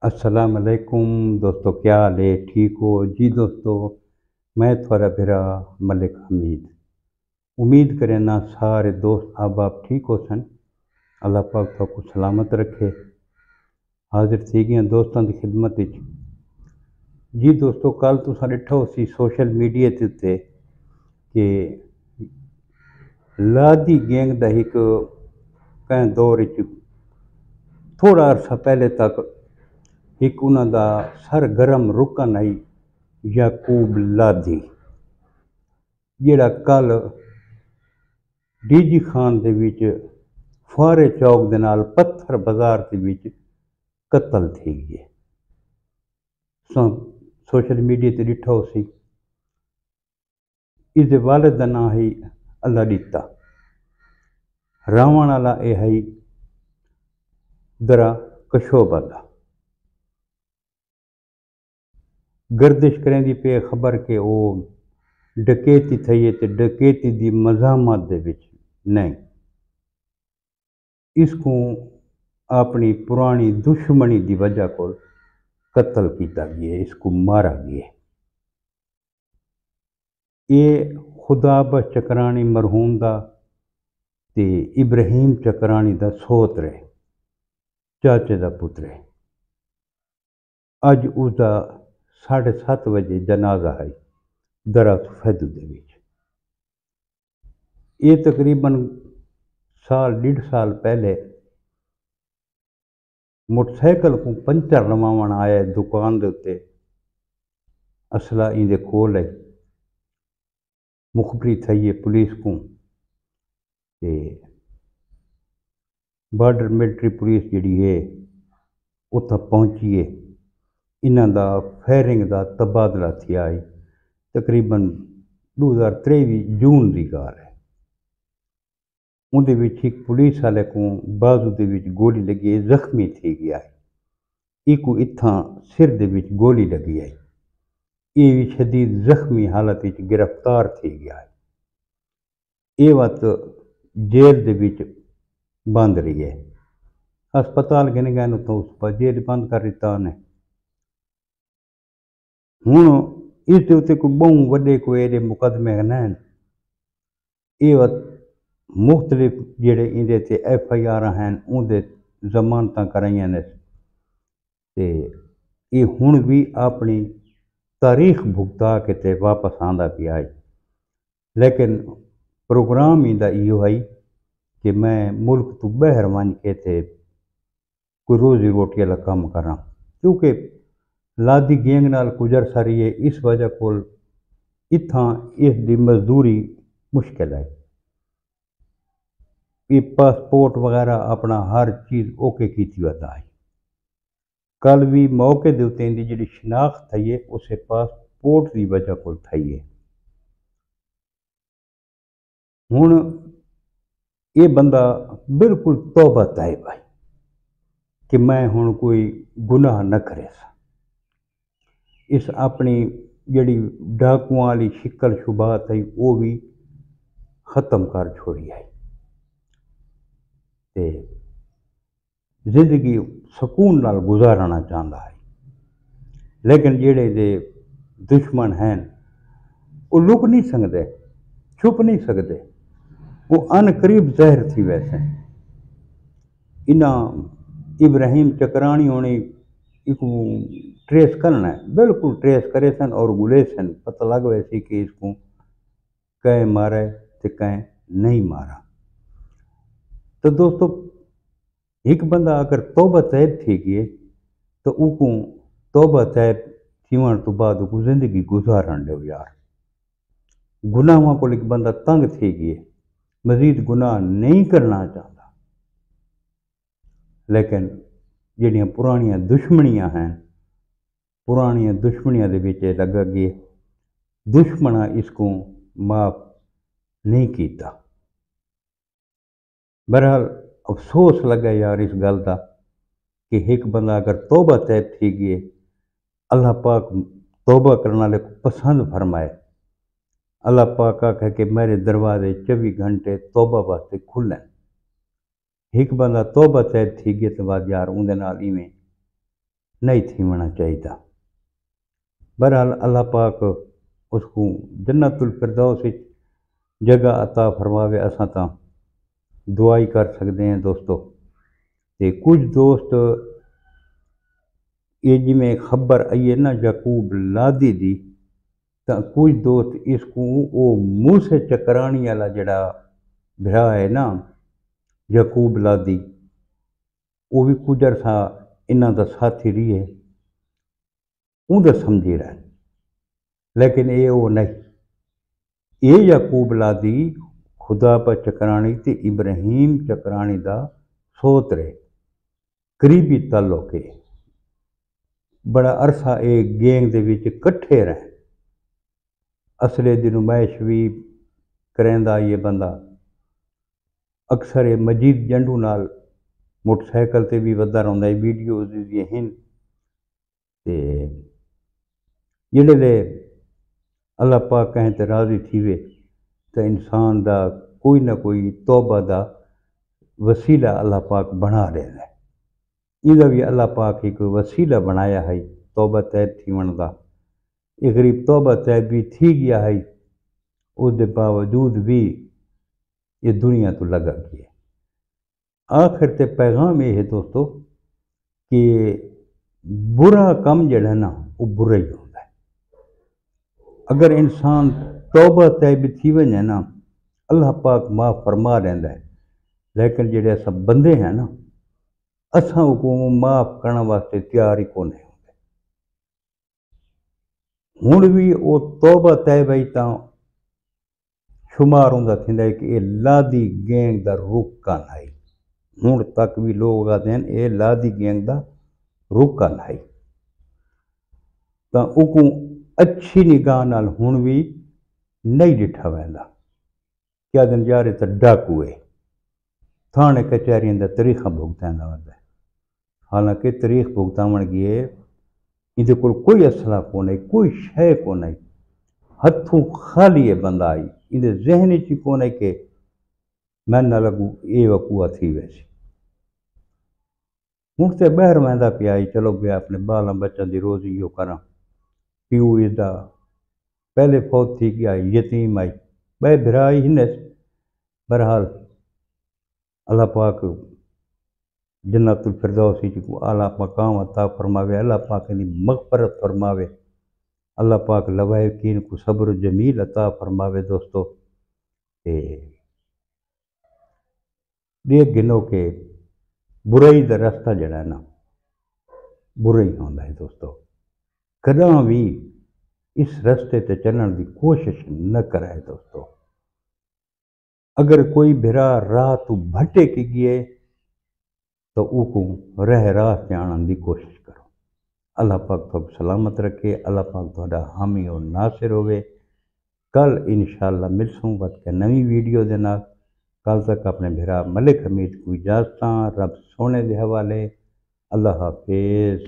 अस्सलाम वालेकुम दोस्तों, क्या हाल है? ठीक हो जी दोस्तों। मैं थोड़ा फिरा मलिक हमीद उम्मीद करें ना सारे दोस्त आप ठीक हो सन। अल्लाह पाक तो सलामत रखे। हाजिर थी गई दोस्तों की खिदमत विच। जी दोस्तों, कल तुसां ॾिठो सी सोशल मीडिया ते उत्ते कि लादी गैंग दा एक कंहिं दौर च थोड़ा अरसा पहले तक एक उन्हां दा सरगर्म रुकन आई याकूब लादी, ਜਿਹੜਾ ਕੱਲ ਡੀਜੀ ਖਾਨ ਦੇ ਵਿੱਚ ਫੁਆਰੇ ਚੌਕ ਦੇ ਨਾਲ ਪੱਥਰ ਬਾਜ਼ਾਰ ਦੇ ਵਿੱਚ ਕਤਲ थी गए। सोशल मीडिया ते ॾिठो सी। इसके वालिद का नाम है अल्लाह ॾीता। रावण वाला यह है दरा कशोबा दा। गर्दिश करें दी पे खबर के वो डकैती थी है, तो डकैती की मजामत दे विच नहीं, इसको अपनी पुरानी दुश्मनी की वजह को कत्ल किया गया, इसको मारा गया। ये खुदाबख्श चकरानी मरहूम दा ते इब्राहिम चकरानी दा सोत्र है, चाचे दा पुत्र है। अज उसका 7:30 बजे जनाजा है दरा सफेदू दे विच। ये तकरीबन साल 1.5 साल पहले मोटरसाइकिल को पंचर लवावन आया दुकान के उत्ते। असला इंदे कोल है, मुखबरी थी है पुलिस को, बॉर्डर मिलिट्री पुलिस जी है उत्थे पहुंची है। इन्हां दा फायरिंग का तबादला थिया है। तकरीबन 2023 जून की गाल है। उहदे विच एक पुलिस वाले को बाजू दे विच गोली लगी है, जख्मी थी गया है। एक इत्थां सिर दे विच गोली लगी है, ये भी शदीद जख्मी हालत विच गिरफ्तार थी गया है। ये वक्त जेल दे विच बंद रही है। हस्पताल गिन गए तो उस पर जेल बंद कर दिता उन्हें। हुण इस उत्ते कोई बहु वड्डे कोई एडे मुकदमे न। ये वक्त मुख्तलिफ जेड़े इंदे ते FIR हैं उनदे जमानत कराइया ने, ये हुण भी अपनी तारीख भुगता के ते वापस आंदा पिया है। लेकिन प्रोग्राम इंदा इहो है कि मैं मुल्क तो बहर वन के ते कोई रोजी रोटी वाला काम करा, क्योंकि लादी गैंग नाल गुजर सारी है। इस वजह को इत्थां इसकी मजदूरी मुश्किल है। ये पासपोर्ट वगैरह अपना हर चीज़ ओके की वता है। कल भी मौके के उत्ते इंदी जी शनाख्त थी है उसे पासपोर्ट की वजह को थी है। हुण ये बंदा बिल्कुल तौबा ताइब है कि मैं हुण कोई गुनाह न करे। इस अपनी जी डाकुआं वाली शिकल शुबात है वो भी ख़त्म कर छोड़ी है। ते जिंदगी सुकून नाल गुजारना चाहता है। लेकिन जेड़े दे दुश्मन हैं वो लुक नहीं सकते, छुप नहीं सकते, वो अनकरीब जहर थी। वैसे इन्हें इब्राहिम चकरानी होने ट्रेस करना है, बिल्कुल ट्रेस करे सन और गुले सन। पता लग वैसे कि इसको कह मारा तो कह नहीं मारा। तो दोस्तों, एक बंदा अगर तौबा तैब थी गए तो उको तौबा तैब थीवण तो बाद उको जिंदगी गुजारन दो यार। गुनाहों को एक बंदा तंग थी गए, मजीद गुनाह नहीं करना चाहता। लेकिन ਜਿਹੜੀਆਂ पुरानिया दुश्मनियां हैं, पुरानिया दुश्मनियां दे विच लगा गए, दुश्मना इसको माफ नहीं किया। बहरहाल अफसोस लगा यार इस गल का कि एक बंदा अगर तौबा तैब थी गए, अल्लाह पाक तौबा करने वाले को पसंद फरमाए। अल्लाह पाक आखे कि मेरे दरवाजे 24 घंटे तौबा वास्ते खुले। एक बंदा तौबा तैब थी गया तो बाद यार उनके नाल इवें نہیں تھیونا چاہیے۔ بہرحال اللہ پاک اس کو جنت الفردوس جگہ عطا فرماوے، اساں تاں دعائی کر سکتے ہیں دوستو۔ تے کچھ دوست یہ جی میں خبر آئی ہے نا یعقوب لادی دی، تو کچھ دوست اس کو وہ منہ سے چکرانی والا جڑا بھرا ہے نا یعقوب لادی، وہ بھی کچھ عرصہ انہاں دا ساتھی رہی ہے، اون دا سمجھی رہے، لیکن یہ وہ نہیں، یہ یعقوب لادی خدا پا چکرانی تے ابراہیم چکرانی دا سوت رہے، قریبی تعلق ہے، بڑا عرصہ ایک گینگ دے وچ کٹھے رہے، اصلے دی نمائش بھی کریندا یہ بندہ، اکثر مجید جنڈو نال موٹر سائیکل تے بھی ودا رہندا ہے، ویڈیوز بھی ہیں تے جڑے لے اللہ پاک کہیں تے راضی تھیوے تو انسان دا کوئی نہ کوئی توبہ دا وسیلہ اللہ پاک بنا دینا ہے، یہ بھی اللہ پاک ایک وسیلہ بنایا ہے توبہ طیب تھیون دا، یہ غریب توبہ طیب بھی تھی گیا ہے، اس دے باوجود بھی یہ دنیا تو لگا گیا ہے۔ آخر تے پیغام یہ ہے دوستو کہ برا کم جڑا نا وہ برا ہی ہوتا ہے، اگر انسان توبہ طیب تھی وجے نا اللہ پاک معاف فرما رہندا ہے، لیکن جڑے سب بندے ہیں نا اساں کو معاف کرنے واسطے تیار ہی کونے ہوندے، ہن بھی وہ توبہ طیب ہی تاں شمار ہوندا تھیندا ہے کہ یہ لادی گینگ دا رکن ہے، ہن تک بھی لوگ آتے ہیں یہ لادی گینگ دا رکن ہے، تاں او کو اچھی نگاہ نال ہن بھی نہیں ڈٹھا ویندا، کیا دن یار تے ڈاکو ہے، تھانے کچہریاں دا تاریخاں بھگتاندا ویندا ہے، حالانکہ تاریخ بھگتاون گئے اندے کول کوئی اسلحہ کو نہیں، کوئی شے کو نہیں، ہتھوں خالی ہے بندہ آئی، اندے ذہن چ کو نہیں کہ میں نہ لگوں یہ وقوع تھی ویسی، ہن تے باہر ویندا پیا چلو گیا اپنے بالاں بچوں دی روزی یو کراں، پیو اس دا پہلے فوت تھی گیا یتیم آئی، بے بھرا ہی ہنس، بہرحال اللہ پاک جنت الفردوس کو اعلیٰ مقام عطا فرماوے، اللہ پاک کی مغفرت فرماوے، اللہ پاک لوائقین کو صبر جمیل عطا فرماوے دوستو، دیکھ گنو کہ برائی دا رستہ جڑا ہے نا برا ہی ہوندا ہے دوستو، کداں بھی اس رستے تے چلن دی کوشش نہ کرے دوستو، اگر کوئی بھرا راہ تو بھٹے کی گئے تو او کو راہ تے آنن دی کوشش کرو، اللہ پاک تو سلامت رکھے، اللہ پاک تہاڈا حامی اور ناصر ہوئے، کل انشاءاللہ ملسوں وقت کے نئی ویڈیو دے نال، کل تک اپنے بھرا ملک حمید کو اجازتاں، رب سونے دے حوالے، اللہ حافظ۔